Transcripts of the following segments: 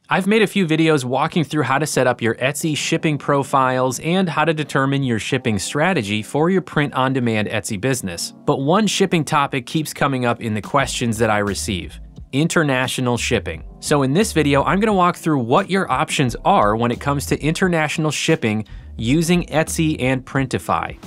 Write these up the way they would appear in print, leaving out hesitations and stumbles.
I've made a few videos walking through how to set up your Etsy shipping profiles and how to determine your shipping strategy for your print-on-demand Etsy business. But one shipping topic keeps coming up in the questions that I receive: international shipping. So in this video, I'm going to walk through what your options are when it comes to international shipping using Etsy and Printify.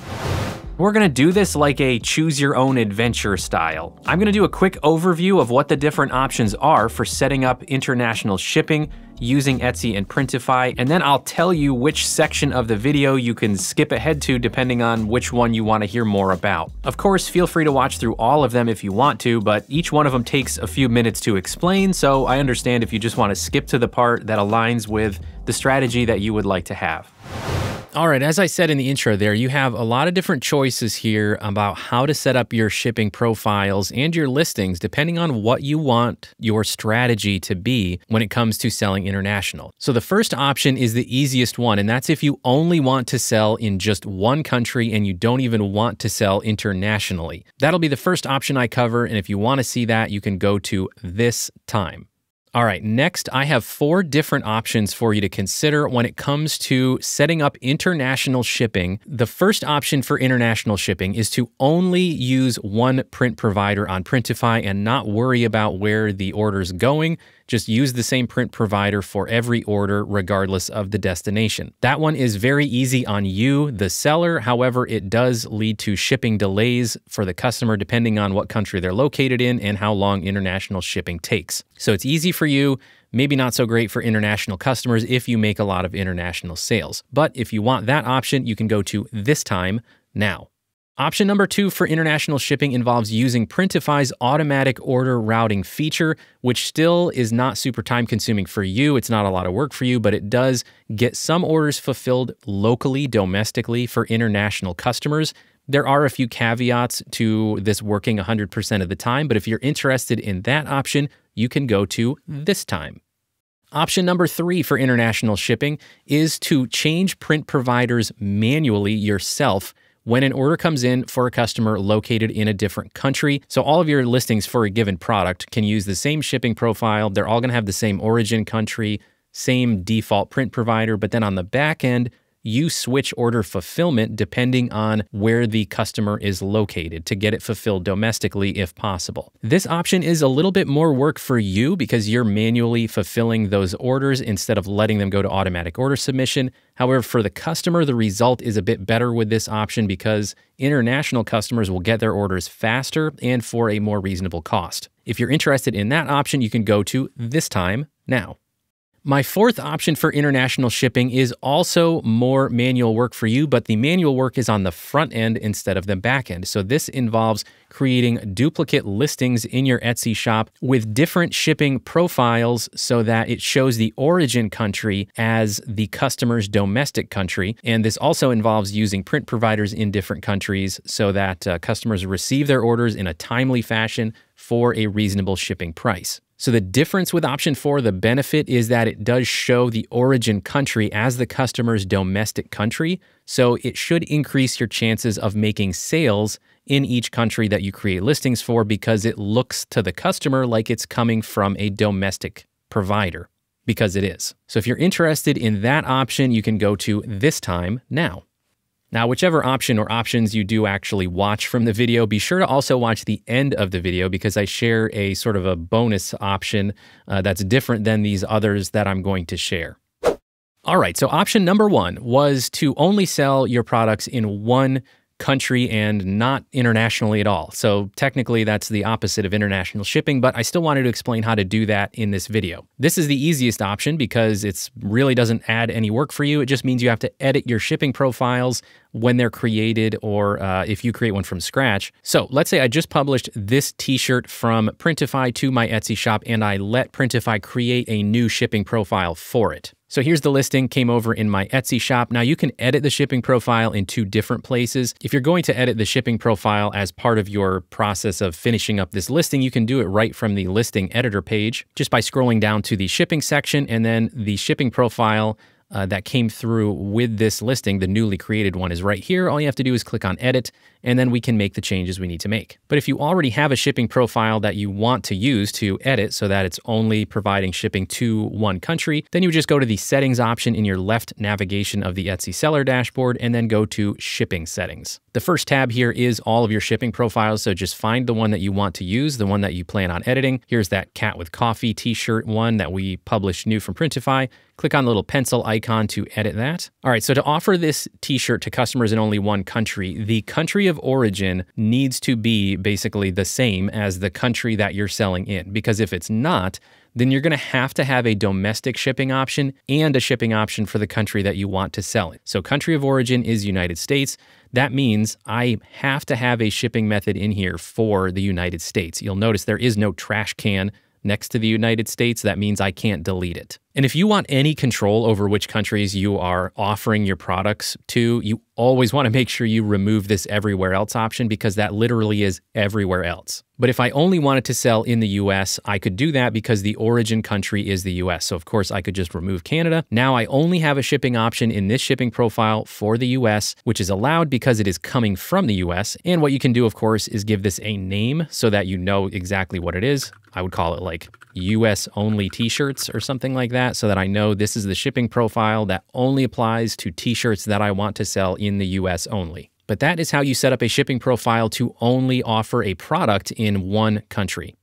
We're gonna do this like a choose your own adventure style. I'm gonna do a quick overview of what the different options are for setting up international shipping using Etsy and Printify, and then I'll tell you which section of the video you can skip ahead to depending on which one you wanna hear more about. Of course, feel free to watch through all of them if you want to, but each one of them takes a few minutes to explain, so I understand if you just wanna skip to the part that aligns with the strategy that you would like to have. All right, as I said in the intro there, you have a lot of different choices here about how to set up your shipping profiles and your listings depending on what you want your strategy to be when it comes to selling international. So the first option is the easiest one, and that's if you only want to sell in just one country and you don't even want to sell internationally. That'll be the first option I cover, and if you want to see that, you can go to this time. All right, next I have 4 different options for you to consider when it comes to setting up international shipping. The first option for international shipping is to only use one print provider on Printify and not worry about where the order's going. Just use the same print provider for every order regardless of the destination. That one is very easy on you, the seller. However, it does lead to shipping delays for the customer depending on what country they're located in and how long international shipping takes. So it's easy for you, maybe not so great for international customers if you make a lot of international sales. But if you want that option, you can go to this time now. Option number 2 for international shipping involves using Printify's automatic order routing feature, which still is not super time consuming for you. It's not a lot of work for you, but it does get some orders fulfilled locally, domestically for international customers. There are a few caveats to this working 100% of the time, but if you're interested in that option, you can go to this time. Option number 3 for international shipping is to change print providers manually yourself when an order comes in for a customer located in a different country. So all of your listings for a given product can use the same shipping profile. They're all gonna have the same origin country, same default print provider, but then on the back end, you switch order fulfillment depending on where the customer is located to get it fulfilled domestically if possible. This option is a little bit more work for you because you're manually fulfilling those orders instead of letting them go to automatic order submission. However, for the customer, the result is a bit better with this option because international customers will get their orders faster and for a more reasonable cost. If you're interested in that option, you can go to this time now. My 4th option for international shipping is also more manual work for you, but the manual work is on the front end instead of the back end. So this involves creating duplicate listings in your Etsy shop with different shipping profiles so that it shows the origin country as the customer's domestic country. And this also involves using print providers in different countries so that customers receive their orders in a timely fashion for a reasonable shipping price. So the difference with option 4, the benefit is that it does show the origin country as the customer's domestic country. So it should increase your chances of making sales in each country that you create listings for because it looks to the customer like it's coming from a domestic provider, because it is. So if you're interested in that option, you can go to this time now. Now, whichever option or options you do actually watch from the video, be sure to also watch the end of the video because I share a sort of a bonus option that's different than these others that I'm going to share. All right, so option number 1 was to only sell your products in one country and not internationally at all. So technically that's the opposite of international shipping, but I still wanted to explain how to do that in this video. This is the easiest option because it really doesn't add any work for you. It just means you have to edit your shipping profiles when they're created or if you create one from scratch. So let's say I just published this t-shirt from Printify to my Etsy shop and I let Printify create a new shipping profile for it. So here's the listing, came over in my Etsy shop. Now you can edit the shipping profile in 2 different places. If you're going to edit the shipping profile as part of your process of finishing up this listing, you can do it right from the listing editor page just by scrolling down to the shipping section, and then the shipping profile that came through with this listing, the newly created one, is right here. All you have to do is click on edit, and then we can make the changes we need to make. But if you already have a shipping profile that you want to use to edit so that it's only providing shipping to one country, then you would just go to the settings option in your left navigation of the Etsy seller dashboard and then go to shipping settings. The first tab here is all of your shipping profiles, so just find the one that you want to use, the one that you plan on editing. Here's that cat with coffee t-shirt one that we published new from Printify. Click on the little pencil icon to edit that. All right, so to offer this t-shirt to customers in only one country, the country of origin needs to be basically the same as the country that you're selling in, because if it's not, then you're going to have a domestic shipping option and a shipping option for the country that you want to sell in. So country of origin is United States. That means I have to have a shipping method in here for the United States. You'll notice there is no trash can next to the United States. That means I can't delete it. And if you want any control over which countries you are offering your products to, you always want to make sure you remove this everywhere else option, because that literally is everywhere else. But if I only wanted to sell in the US, I could do that because the origin country is the US. So of course I could just remove Canada. Now I only have a shipping option in this shipping profile for the US, which is allowed because it is coming from the US. And what you can do, of course, is give this a name so that you know exactly what it is. I would call it like US only t-shirts or something like that, so that I know this is the shipping profile that only applies to t-shirts that I want to sell in the US only. But that is how you set up a shipping profile to only offer a product in one country.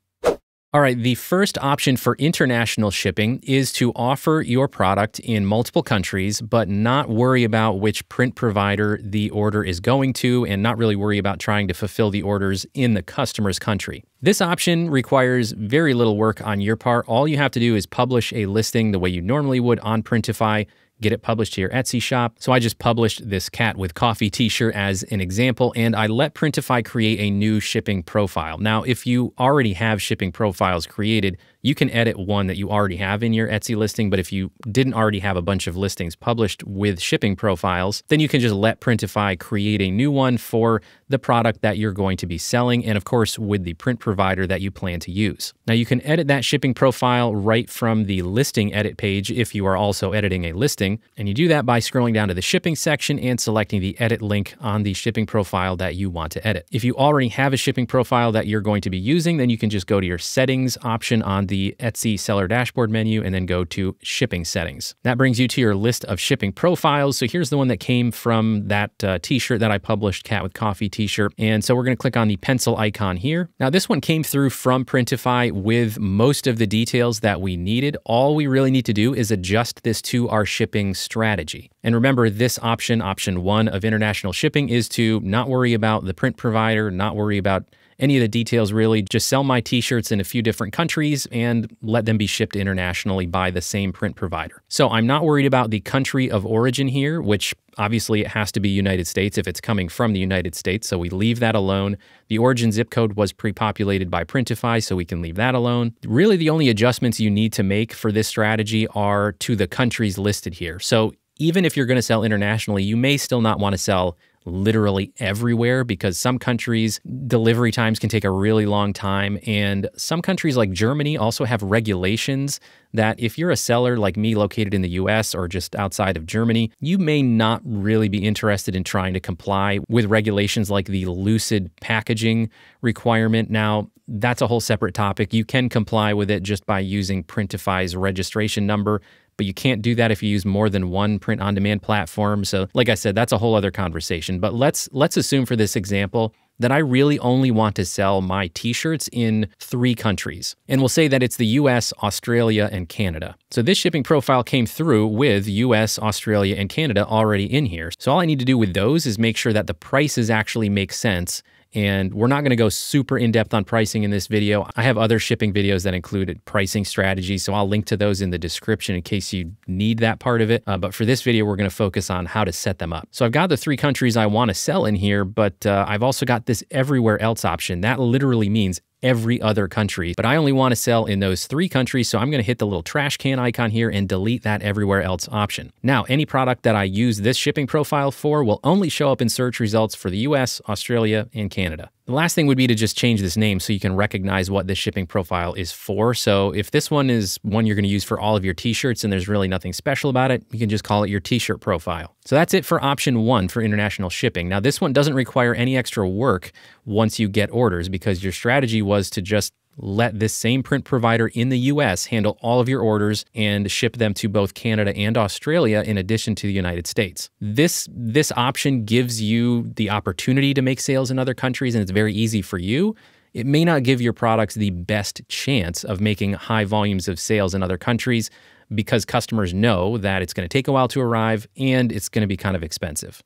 All right, the first option for international shipping is to offer your product in multiple countries, but not worry about which print provider the order is going to, and not really worry about trying to fulfill the orders in the customer's country. This option requires very little work on your part. All you have to do is publish a listing the way you normally would on Printify, get it published to your Etsy shop. So I just published this cat with coffee t-shirt as an example, and I let Printify create a new shipping profile. Now, if you already have shipping profiles created, you can edit one that you already have in your Etsy listing, but if you didn't already have a bunch of listings published with shipping profiles, then you can just let Printify create a new one for the product that you're going to be selling, and of course with the print provider that you plan to use. Now you can edit that shipping profile right from the listing edit page if you are also editing a listing, and you do that by scrolling down to the shipping section and selecting the edit link on the shipping profile that you want to edit. If you already have a shipping profile that you're going to be using, then you can just go to your settings option on the Etsy seller dashboard menu and then go to shipping settings. That brings you to your list of shipping profiles. So here's the one that came from that t-shirt that I published, cat with coffee t-shirt. And so we're going to click on the pencil icon here. Now this one came through from Printify with most of the details that we needed. All we really need to do is adjust this to our shipping strategy. And remember, this option, option 1 of international shipping, is to not worry about the print provider, not worry about any of the details really. Just sell my t-shirts in a few different countries and let them be shipped internationally by the same print provider. So I'm not worried about the country of origin here, which obviously it has to be United States if it's coming from the United States, so we leave that alone. The origin zip code was pre-populated by Printify, so we can leave that alone. Really, the only adjustments you need to make for this strategy are to the countries listed here. So even if you're going to sell internationally, you may still not want to sell literally everywhere, because some countries delivery times can take a really long time, and some countries like Germany also have regulations that if you're a seller like me located in the US or just outside of Germany, you may not really be interested in trying to comply with regulations like the lucid packaging requirement. Now, that's a whole separate topic. You can comply with it just by using Printify's registration number, but you can't do that if you use more than one print-on-demand platform. So like I said, that's a whole other conversation. But let's assume for this example that I really only want to sell my t-shirts in 3 countries. And we'll say that it's the US, Australia, and Canada. So this shipping profile came through with US, Australia, and Canada already in here. So all I need to do with those is make sure that the prices actually make sense. And we're not going to go super in-depth on pricing in this video. I have other shipping videos that include pricing strategies, so I'll link to those in the description in case you need that part of it. But for this video, we're going to focus on how to set them up. So I've got the 3 countries I want to sell in here, but I've also got this everywhere else option. That literally means every other country, but I only want to sell in those 3 countries, so I'm going to hit the little trash can icon here and delete that everywhere else option. Now, any product that I use this shipping profile for will only show up in search results for the US, Australia, and Canada. The last thing would be to just change this name so you can recognize what this shipping profile is for. So if this one is one you're going to use for all of your t-shirts and there's really nothing special about it, you can just call it your t-shirt profile. So that's it for option 1 for international shipping. Now this one doesn't require any extra work once you get orders because your strategy was to just let this same print provider in the US handle all of your orders and ship them to both Canada and Australia in addition to the United States. This option gives you the opportunity to make sales in other countries and it's very easy for you. It may not give your products the best chance of making high volumes of sales in other countries because customers know that it's going to take a while to arrive and it's going to be kind of expensive.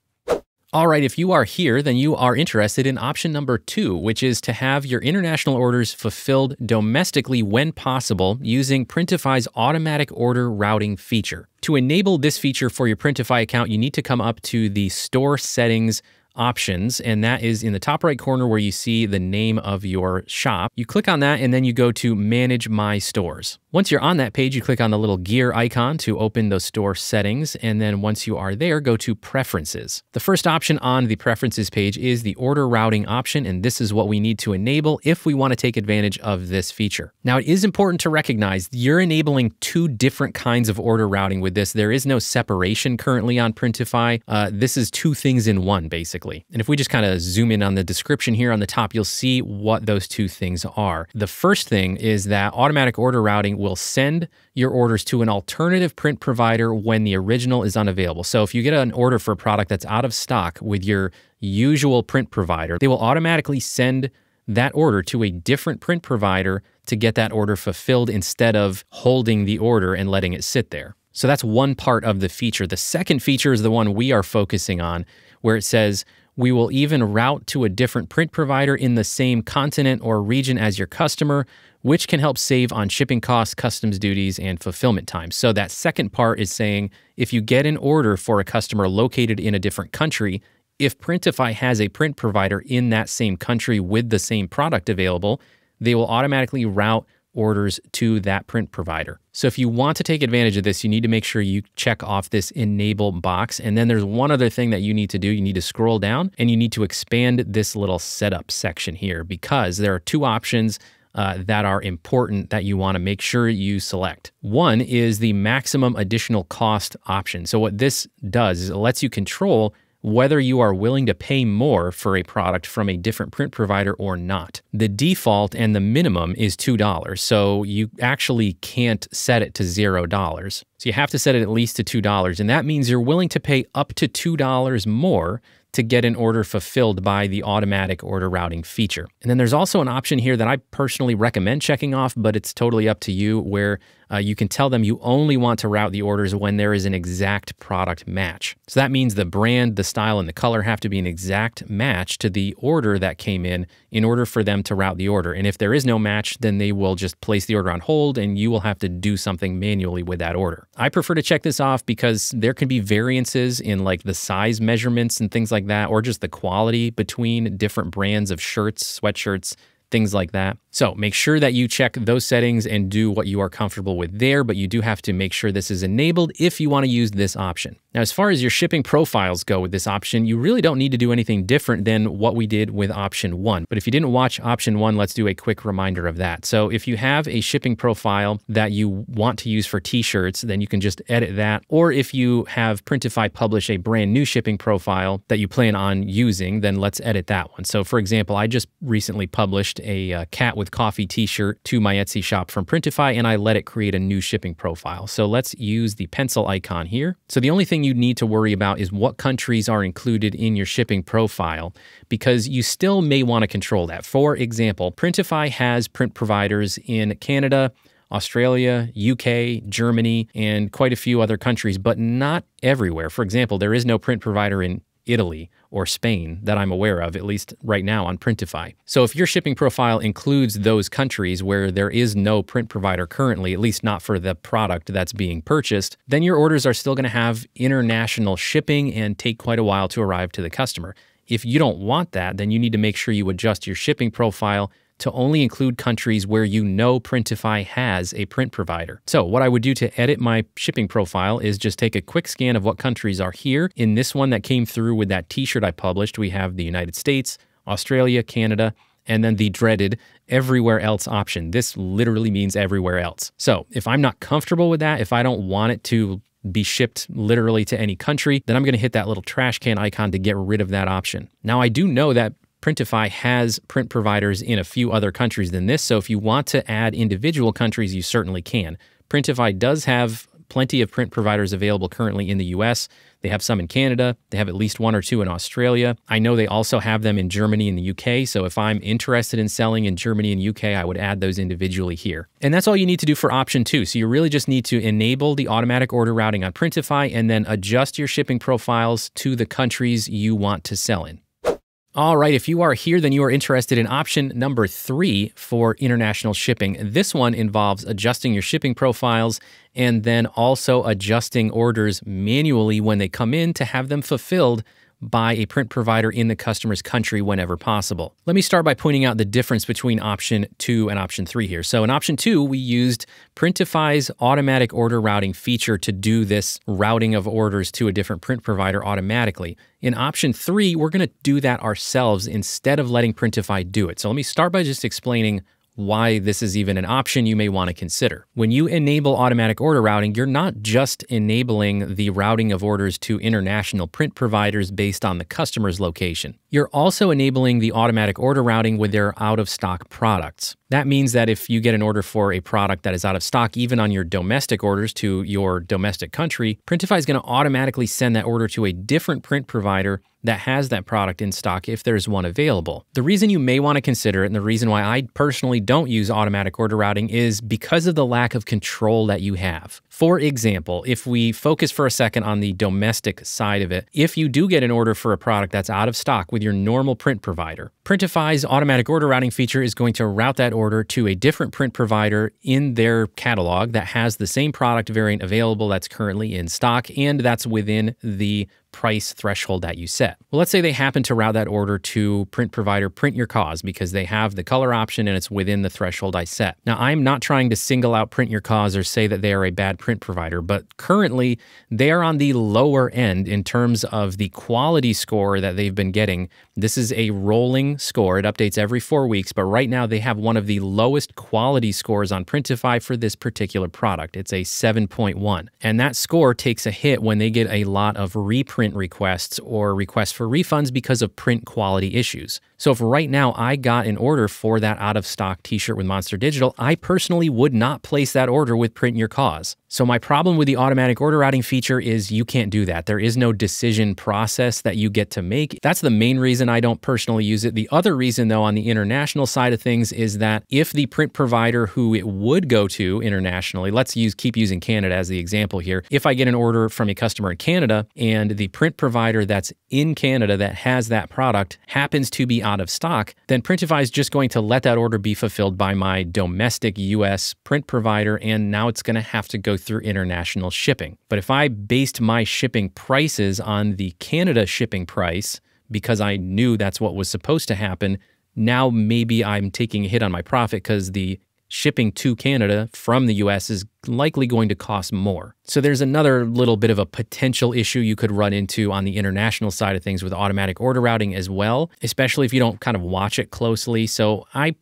All right, if you are here, then you are interested in option number 2, which is to have your international orders fulfilled domestically when possible using Printify's automatic order routing feature. To enable this feature for your Printify account, you need to come up to the store settings options, and that is in the top right corner where you see the name of your shop. You click on that and then you go to Manage My Stores. Once you're on that page, you click on the little gear icon to open those store settings, and then once you are there, go to Preferences. The first option on the Preferences page is the order routing option, and this is what we need to enable if we want to take advantage of this feature. Now, it is important to recognize you're enabling 2 different kinds of order routing with this. There is no separation currently on Printify. This is 2 things in one, basically. And if we just kind of zoom in on the description here on the top, you'll see what those 2 things are. The first thing is that automatic order routing will send your orders to an alternative print provider when the original is unavailable. So if you get an order for a product that's out of stock with your usual print provider, they will automatically send that order to a different print provider to get that order fulfilled instead of holding the order and letting it sit there. So that's one part of the feature. The second feature is the one we are focusing on, where it says, we will even route to a different print provider in the same continent or region as your customer, which can help save on shipping costs, customs duties, and fulfillment time. So that second part is saying, if you get an order for a customer located in a different country, if Printify has a print provider in that same country with the same product available, they will automatically route orders to that print provider. So if you want to take advantage of this, you need to make sure you check off this enable box. And then there's one other thing that you need to do. You need to scroll down and you need to expand this little setup section here because there are 2 options that are important that you want to make sure you select. One is the maximum additional cost option. So what this does is it lets you control whether you are willing to pay more for a product from a different print provider or not. The default and the minimum is $2, so you actually can't set it to $0. So you have to set it at least to $2, and that means you're willing to pay up to $2 more to get an order fulfilled by the automatic order routing feature. And then there's also an option here that I personally recommend checking off, but it's totally up to you, where you can tell them you only want to route the orders when there is an exact product match. So that means the brand, the style, and the color have to be an exact match to the order that came in order for them to route the order. And if there is no match, then they will just place the order on hold and you will have to do something manually with that order. I prefer to check this off because there can be variances in like the size measurements and things like that, or just the quality between different brands of shirts, sweatshirts, things like that. So make sure that you check those settings and do what you are comfortable with there, but you do have to make sure this is enabled if you want to use this option. Now, as far as your shipping profiles go with this option, you really don't need to do anything different than what we did with option 1. But if you didn't watch option 1, let's do a quick reminder of that. So if you have a shipping profile that you want to use for t-shirts, then you can just edit that. Or if you have Printify publish a brand new shipping profile that you plan on using, then let's edit that one. So for example, I just recently published a cat with coffee t-shirt to my Etsy shop from Printify, and I let it create a new shipping profile. So let's use the pencil icon here. So the only thing you need to worry about is what countries are included in your shipping profile, because you still may want to control that. For example, Printify has print providers in Canada, Australia, UK, Germany, and quite a few other countries, but not everywhere. For example, there is no print provider in Italy or Spain that I'm aware of, at least right now on Printify. So if your shipping profile includes those countries where there is no print provider currently, at least not for the product that's being purchased, then your orders are still going to have international shipping and take quite a while to arrive to the customer. If you don't want that, then you need to make sure you adjust your shipping profile to only include countries where you know Printify has a print provider. So what I would do to edit my shipping profile is just take a quick scan of what countries are here. In this one that came through with that t-shirt I published, we have the United States, Australia, Canada, and then the dreaded everywhere else option. This literally means everywhere else. So if I'm not comfortable with that, if I don't want it to be shipped literally to any country, then I'm going to hit that little trash can icon to get rid of that option. Now, I do know that Printify has print providers in a few other countries than this, so if you want to add individual countries, you certainly can. Printify does have plenty of print providers available currently in the US. They have some in Canada. They have at least 1 or 2 in Australia. I know they also have them in Germany and the UK, so if I'm interested in selling in Germany and UK, I would add those individually here. And that's all you need to do for option 2. So you really just need to enable the automatic order routing on Printify and then adjust your shipping profiles to the countries you want to sell in. All right, if you are here, then you are interested in option number 3 for international shipping. This one involves adjusting your shipping profiles and then also adjusting orders manually when they come in to have them fulfilled by a print provider in the customer's country whenever possible. Let me start by pointing out the difference between option 2 and option 3 here. So in option 2, we used Printify's automatic order routing feature to do this routing of orders to a different print provider automatically. In option 3, we're going to do that ourselves instead of letting Printify do it. So let me start by just explaining why this is even an option you may want to consider. When you enable automatic order routing, you're not just enabling the routing of orders to international print providers based on the customer's location. You're also enabling the automatic order routing with their out-of-stock products. That means that if you get an order for a product that is out of stock, even on your domestic orders to your domestic country, Printify is going to automatically send that order to a different print provider that has that product in stock if there's one available. The reason you may want to consider it, and the reason why I personally don't use automatic order routing, is because of the lack of control that you have. For example, if we focus for a second on the domestic side of it, if you do get an order for a product that's out of stock with your normal print provider, Printify's automatic order routing feature is going to route that order to a different print provider in their catalog that has the same product variant available that's currently in stock and that's within the price threshold that you set. Well, let's say they happen to route that order to print provider Print Your Cause because they have the color option and it's within the threshold I set. Now, I'm not trying to single out Print Your Cause or say that they are a bad print provider, but currently they are on the lower end in terms of the quality score that they've been getting. This is a rolling score. It updates every 4 weeks, but right now they have one of the lowest quality scores on Printify for this particular product. It's a 7.1. And that score takes a hit when they get a lot of reprint requests or requests for refunds because of print quality issues. So if right now I got an order for that out-of-stock t-shirt with Monster Digital, I personally would not place that order with Print Your Cause. So my problem with the automatic order routing feature is you can't do that. There is no decision process that you get to make. That's the main reason I don't personally use it. The other reason, though, on the international side of things is that if the print provider who it would go to internationally, let's keep using Canada as the example here. If I get an order from a customer in Canada and the print provider that's in Canada that has that product happens to be out of stock, then Printify is just going to let that order be fulfilled by my domestic US print provider, and now it's going to have to go through international shipping. But if I based my shipping prices on the Canada shipping price because I knew that's what was supposed to happen, now maybe I'm taking a hit on my profit because the shipping to Canada from the US is likely going to cost more. So there's another little bit of a potential issue you could run into on the international side of things with automatic order routing as well, especially if you don't kind of watch it closely. So I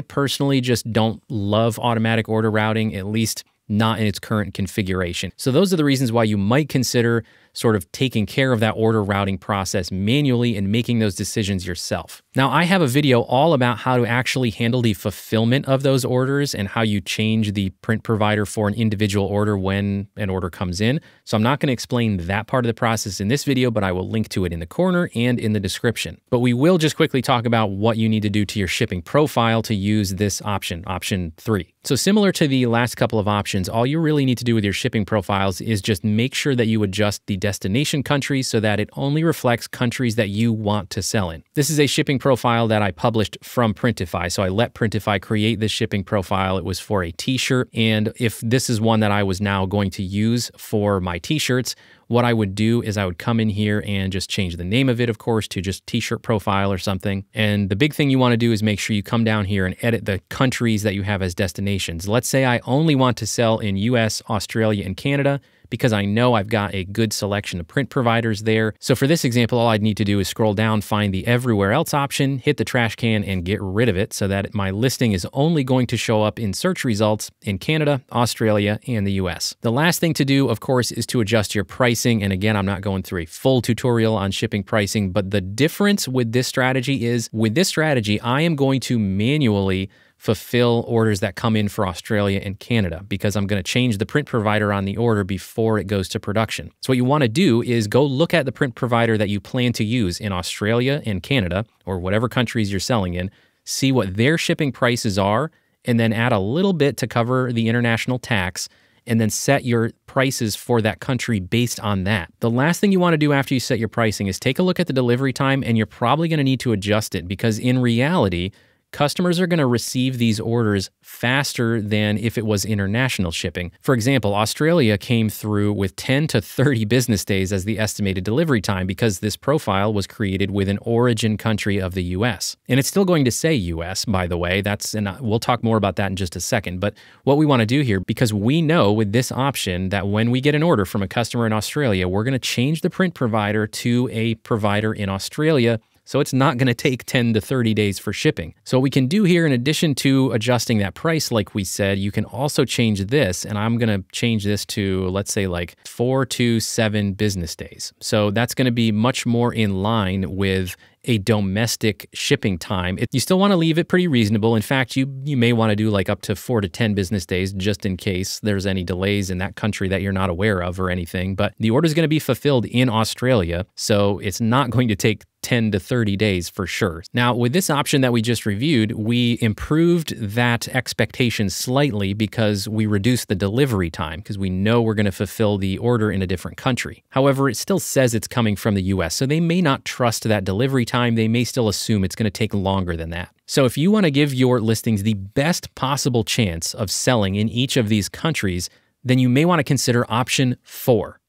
personally just don't love automatic order routing, at least not in its current configuration. So those are the reasons why you might consider sort of taking care of that order routing process manually and making those decisions yourself. Now, I have a video all about how to actually handle the fulfillment of those orders and how you change the print provider for an individual order when an order comes in. So I'm not going to explain that part of the process in this video, but I will link to it in the corner and in the description. But we will just quickly talk about what you need to do to your shipping profile to use this option, option 3. So similar to the last couple of options, all you really need to do with your shipping profiles is just make sure that you adjust the destination country so that it only reflects countries that you want to sell in. This is a shipping profile that I published from Printify. So I let Printify create this shipping profile. It was for a t-shirt. And if this is one that I was now going to use for my t-shirts, what I would do is I would come in here and just change the name of it, of course, to just t-shirt profile or something. And the big thing you want to do is make sure you come down here and edit the countries that you have as destinations. Let's say I only want to sell in US, Australia, and Canada, because I know I've got a good selection of print providers there. So for this example, all I'd need to do is scroll down, find the everywhere else option, hit the trash can, and get rid of it so that my listing is only going to show up in search results in Canada, Australia, and the US. The last thing to do, of course, is to adjust your pricing. And again, I'm not going through a full tutorial on shipping pricing, but the difference with this strategy is with this strategy, I am going to manually fulfill orders that come in for Australia and Canada because I'm going to change the print provider on the order before it goes to production. So what you want to do is go look at the print provider that you plan to use in Australia and Canada or whatever countries you're selling in, see what their shipping prices are, and then add a little bit to cover the international tax, and then set your prices for that country based on that. The last thing you want to do after you set your pricing is take a look at the delivery time, and you're probably going to need to adjust it because in reality, customers are going to receive these orders faster than if it was international shipping. For example, Australia came through with 10 to 30 business days as the estimated delivery time because this profile was created with an origin country of the US. And it's still going to say US, by the way. And we'll talk more about that in just a second. But what we want to do here, because we know with this option that when we get an order from a customer in Australia, we're going to change the print provider to a provider in Australia. So it's not going to take 10 to 30 days for shipping. So what we can do here, in addition to adjusting that price, like we said, you can also change this, and I'm going to change this to, let's say, like 4 to 7 business days. So that's going to be much more in line with a domestic shipping time. You still want to leave it pretty reasonable. In fact, you may want to do like up to 4 to 10 business days just in case there's any delays in that country that you're not aware of or anything. But the order is going to be fulfilled in Australia, so it's not going to take 10 to 30 days for sure. Now, with this option that we just reviewed, we improved that expectation slightly because we reduced the delivery time because we know we're going to fulfill the order in a different country. However, it still says it's coming from the US, so they may not trust that delivery time. They may still assume it's going to take longer than that. So if you want to give your listings the best possible chance of selling in each of these countries, then you may want to consider option 4.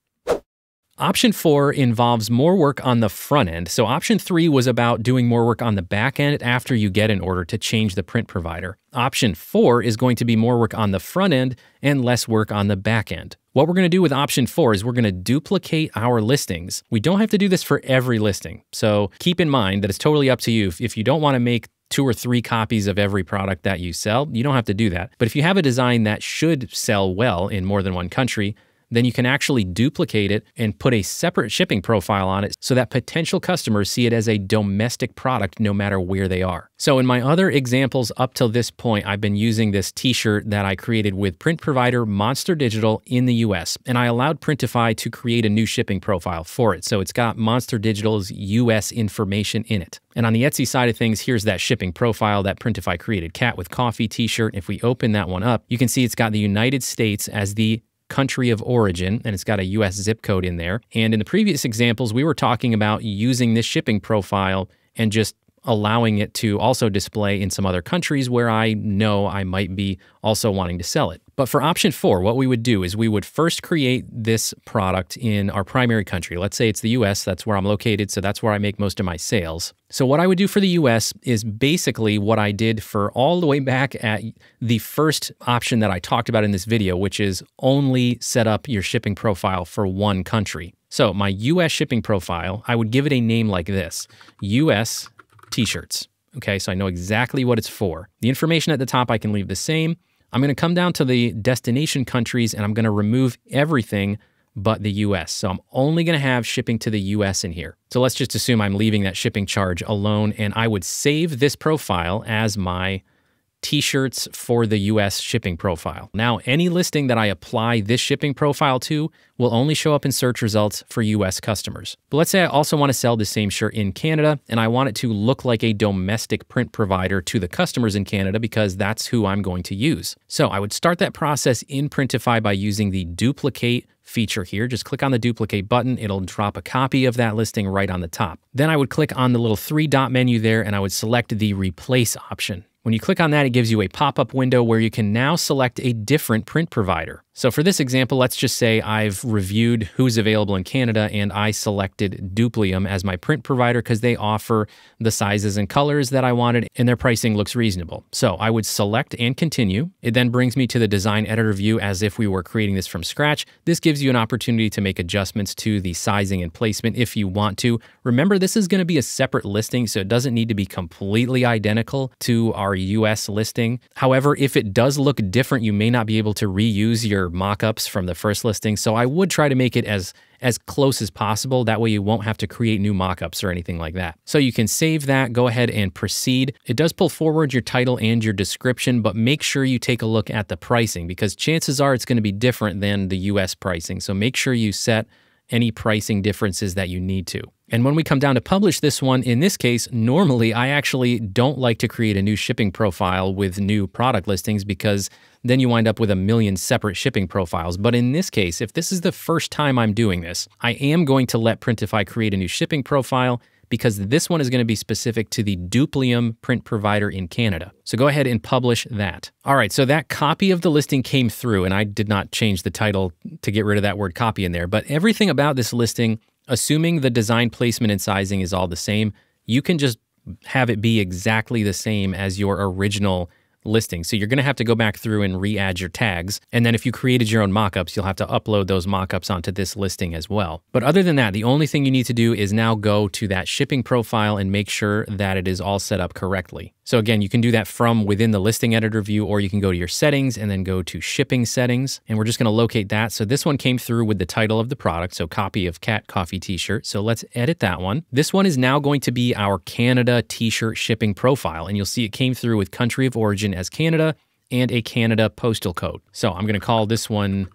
Option 4 involves more work on the front end. So option 3 was about doing more work on the back end after you get an order to change the print provider. Option 4 is going to be more work on the front end and less work on the back end. What we're going to do with option 4 is we're going to duplicate our listings. We don't have to do this for every listing. So keep in mind that it's totally up to you. If you don't want to make 2 or 3 copies of every product that you sell, you don't have to do that. But if you have a design that should sell well in more than one country, then you can actually duplicate it and put a separate shipping profile on it so that potential customers see it as a domestic product no matter where they are. So in my other examples up till this point, I've been using this t-shirt that I created with print provider Monster Digital in the US, and I allowed Printify to create a new shipping profile for it. So it's got Monster Digital's US information in it. And on the Etsy side of things, here's that shipping profile that Printify created, Cat with Coffee t-shirt. If we open that one up, you can see it's got the United States as the country of origin, and it's got a US zip code in there. And in the previous examples, we were talking about using this shipping profile and just allowing it to also display in some other countries where I know I might be also wanting to sell it. But for option 4, what we would do is we would first create this product in our primary country. Let's say it's the US, that's where I'm located, so that's where I make most of my sales. So what I would do for the US is basically what I did for all the way back at the first option that I talked about in this video, which is only set up your shipping profile for one country. So my US shipping profile, I would give it a name like this, US t-shirts. Okay, so I know exactly what it's for. The information at the top I can leave the same. I'm going to come down to the destination countries and I'm going to remove everything but the US. So I'm only going to have shipping to the US in here. So let's just assume I'm leaving that shipping charge alone, and I would save this profile as my t-shirts for the US shipping profile. Now, any listing that I apply this shipping profile to will only show up in search results for US customers. But let's say I also want to sell the same shirt in Canada, and I want it to look like a domestic print provider to the customers in Canada because that's who I'm going to use. So I would start that process in Printify by using the duplicate feature here. Just click on the duplicate button. It'll drop a copy of that listing right on the top. Then I would click on the little 3-dot menu there, and I would select the replace option. When you click on that, it gives you a pop-up window where you can now select a different print provider. So for this example, let's just say I've reviewed who's available in Canada and I selected Duplium as my print provider because they offer the sizes and colors that I wanted and their pricing looks reasonable. So I would select and continue. It then brings me to the design editor view as if we were creating this from scratch. This gives you an opportunity to make adjustments to the sizing and placement if you want to. Remember, this is going to be a separate listing, so it doesn't need to be completely identical to our US listing. However, if it does look different, you may not be able to reuse your mock-ups from the first listing. So I would try to make it as close as possible. That way you won't have to create new mock-ups or anything like that. So you can save that, go ahead and proceed. It does pull forward your title and your description, but make sure you take a look at the pricing because chances are it's going to be different than the US pricing. So make sure you set any pricing differences that you need to. And when we come down to publish this one, in this case, normally I actually don't like to create a new shipping profile with new product listings because then you wind up with a million separate shipping profiles. But in this case, if this is the first time I'm doing this, I am going to let Printify create a new shipping profile because this one is going to be specific to the Duplium print provider in Canada. So go ahead and publish that. All right, so that copy of the listing came through, and I did not change the title to get rid of that word copy in there, but everything about this listing, assuming the design placement and sizing is all the same, you can just have it be exactly the same as your original listing. So you're going to have to go back through and re-add your tags. And then if you created your own mockups, you'll have to upload those mockups onto this listing as well. But other than that, the only thing you need to do is now go to that shipping profile and make sure that it is all set up correctly. So again, you can do that from within the listing editor view, or you can go to your settings and then go to shipping settings. And we're just going to locate that. So this one came through with the title of the product. So copy of cat coffee t-shirt. So let's edit that one. This one is now going to be our Canada t-shirt shipping profile. And you'll see it came through with country of origin as Canada and a Canada postal code. So I'm going to call this one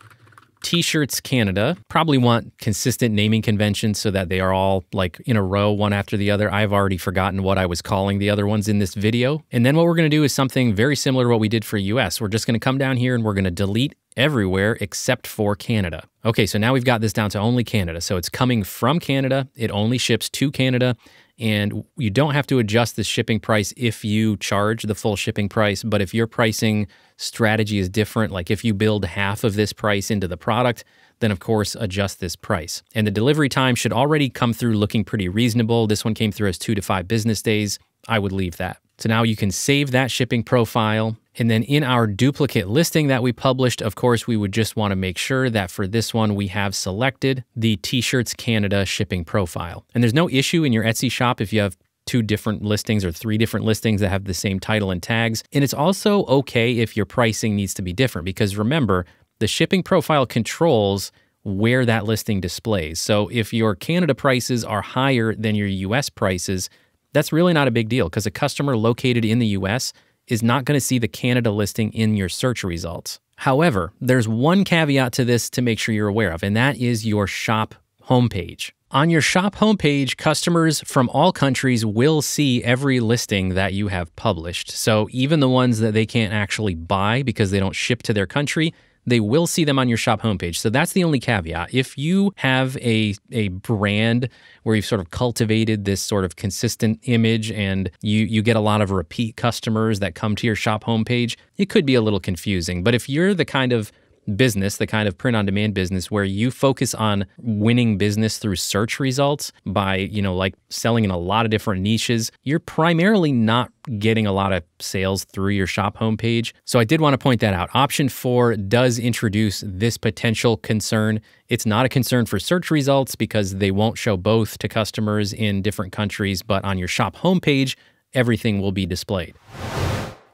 T-shirts Canada. Probably want consistent naming conventions so that they are all like in a row, one after the other. I've already forgotten what I was calling the other ones in this video. And then what we're going to do is something very similar to what we did for US. We're just going to come down here and we're going to delete everywhere except for Canada. Okay, so now we've got this down to only Canada. So it's coming from Canada. It only ships to Canada. And you don't have to adjust the shipping price if you charge the full shipping price. But if your pricing strategy is different, like if you build half of this price into the product, then of course adjust this price. And the delivery time should already come through looking pretty reasonable. This one came through as 2 to 5 business days. I would leave that. So now you can save that shipping profile. And then in our duplicate listing that we published, of course, we would just want to make sure that for this one, we have selected the T-shirts Canada shipping profile. And there's no issue in your Etsy shop if you have 2 different listings or 3 different listings that have the same title and tags. And it's also okay if your pricing needs to be different because remember, the shipping profile controls where that listing displays. So if your Canada prices are higher than your US prices, that's really not a big deal because a customer located in the US is not going to see the Canada listing in your search results. However, there's one caveat to this to make sure you're aware of, and that is your shop homepage. On your shop homepage, customers from all countries will see every listing that you have published. So even the ones that they can't actually buy because they don't ship to their country, they will see them on your shop homepage. So that's the only caveat. If you have a brand where you've sort of cultivated this sort of consistent image and you get a lot of repeat customers that come to your shop homepage, it could be a little confusing. But if you're the kind of business, the kind of print-on-demand business where you focus on winning business through search results by, like selling in a lot of different niches, you're primarily not getting a lot of sales through your shop homepage. So I did want to point that out. Option 4 does introduce this potential concern. It's not a concern for search results because they won't show both to customers in different countries, but on your shop homepage, everything will be displayed.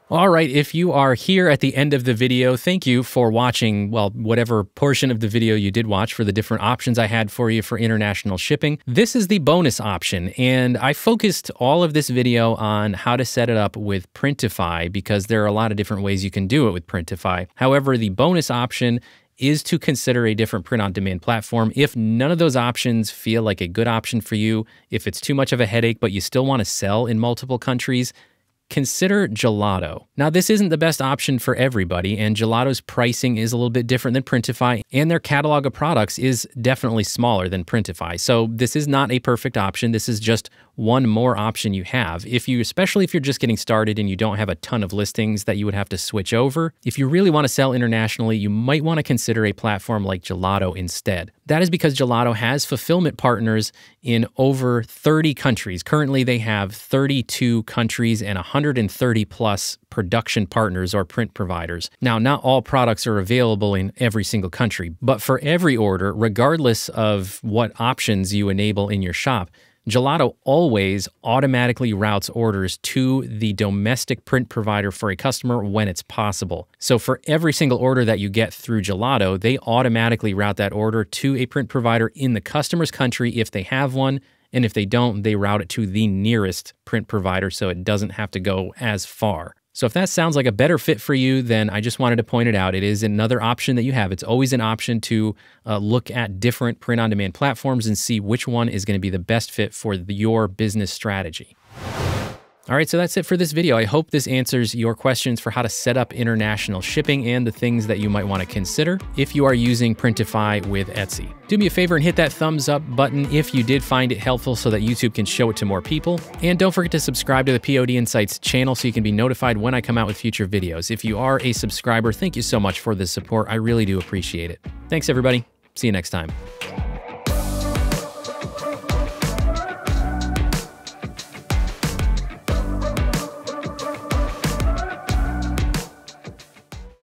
All right, if you are here at the end of the video, thank you for watching, well, whatever portion of the video you did watch for the different options I had for you for international shipping. This is the bonus option, and I focused all of this video on how to set it up with Printify because there are a lot of different ways you can do it with Printify. However, the bonus option is to consider a different print-on-demand platform. If none of those options feel like a good option for you, if it's too much of a headache but you still want to sell in multiple countries, consider Gelato. Now, this isn't the best option for everybody, and Gelato's pricing is a little bit different than Printify, and their catalog of products is definitely smaller than Printify. So this is not a perfect option. This is just one more option you have. Especially if you're just getting started and you don't have a ton of listings that you would have to switch over, if you really want to sell internationally, you might want to consider a platform like Gelato instead. That is because Gelato has fulfillment partners in over 30 countries. Currently, they have 32 countries and 130 plus production partners or print providers. Now, not all products are available in every single country, but for every order, regardless of what options you enable in your shop, Gelato always automatically routes orders to the domestic print provider for a customer when it's possible. So for every single order that you get through Gelato, they automatically route that order to a print provider in the customer's country if they have one, and if they don't, they route it to the nearest print provider so it doesn't have to go as far. So if that sounds like a better fit for you, then I just wanted to point it out. It is another option that you have. It's always an option to look at different print-on-demand platforms and see which one is going to be the best fit for your business strategy. All right, so that's it for this video. I hope this answers your questions for how to set up international shipping and the things that you might want to consider if you are using Printify with Etsy. Do me a favor and hit that thumbs up button if you did find it helpful so that YouTube can show it to more people. And don't forget to subscribe to the POD Insights channel so you can be notified when I come out with future videos. If you are a subscriber, thank you so much for the support. I really do appreciate it. Thanks, everybody. See you next time.